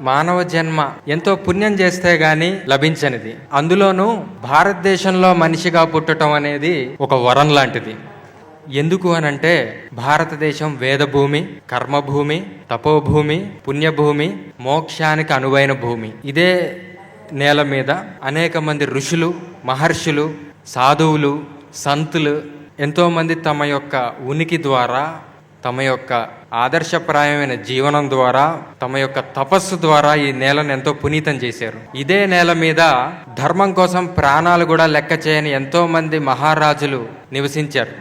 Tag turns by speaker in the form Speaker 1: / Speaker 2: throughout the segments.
Speaker 1: మానవ జన్మ ఎంతో పుణ్యం చేస్తే గాని లభించనిది. అందులోనూ భారతదేశంలో మనిషిగా పుట్టడం అనేది ఒక వరం లాంటిది. ఎందుకు అనంటే భారతదేశం వేదభూమి, కర్మభూమి, తపోభూమి, పుణ్యభూమి, మోక్షానికి అనువైన భూమి. ఇదే నేల మీద అనేక మంది ఋషులు, మహర్షులు, సాధువులు, సంతులు ఎంతోమంది తమ యొక్క ఉనికి ద్వారా, తమ యొక్క ఆదర్శప్రాయమైన జీవనం ద్వారా, తమ యొక్క తపస్సు ద్వారా ఈ నేలను ఎంతో పునీతం చేశారు. ఇదే నేల మీద ధర్మం కోసం ప్రాణాలు కూడా లెక్క చేయని ఎంతో మంది మహారాజులు నివసించారు.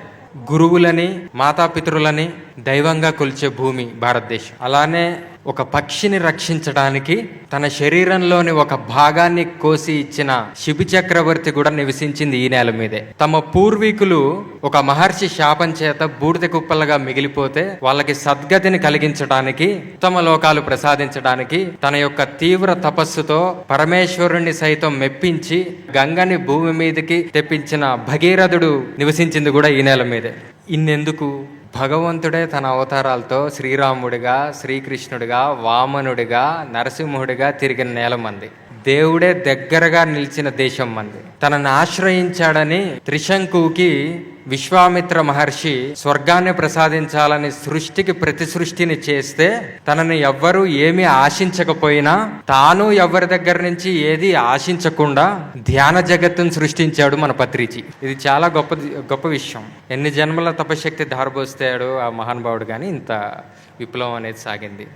Speaker 1: గురువులని, మాతాపితరులని దైవంగా కొలిచే భూమి భారతదేశం. అలానే ఒక పక్షిని రక్షించడానికి తన శరీరంలోని ఒక భాగాన్ని కోసి ఇచ్చిన శిబి చక్రవర్తి కూడా నివసించింది ఈ నేల మీదే. తమ పూర్వీకులు ఒక మహర్షి శాపం చేత బూడిద కుప్పలుగా మిగిలిపోతే వాళ్ళకి సద్గతిని కలిగించడానికి, ఉత్తమ లోకాలు ప్రసాదించడానికి తన యొక్క తీవ్ర తపస్సుతో పరమేశ్వరుణ్ణి సైతం మెప్పించి గంగని భూమి మీదకి తెప్పించిన భగీరథుడు నివసించింది కూడా ఈ నేల మీదే. ఇన్నెందుకు? భగవంతుడే తన అవతారాలతో శ్రీరాముడిగా, శ్రీకృష్ణుడిగా, వామనుడిగా, నరసింహుడిగా తిరిగిన నేల మంది. దేవుడే దగ్గరగా నిలిచిన దేశం మంది. తనను ఆశ్రయించాడని త్రిశంకుకి విశ్వామిత్ర మహర్షి స్వర్గాన్ని ప్రసాదించాలని సృష్టికి ప్రతి సృష్టిని చేస్తే తనని ఎవ్వరూ ఏమీ ఆశించకపోయినా తాను ఎవరి దగ్గర నుంచి ఏది ఆశించకుండా ధ్యాన జగత్తును సృష్టించాడు మన పత్రిజీ. ఇది చాలా గొప్ప విషయం. ఎన్ని జన్మల తపశక్తి ధారపోస్తాడు ఆ మహానుభావుడు, కానీ ఇంత విప్లవం అనేది సాగింది.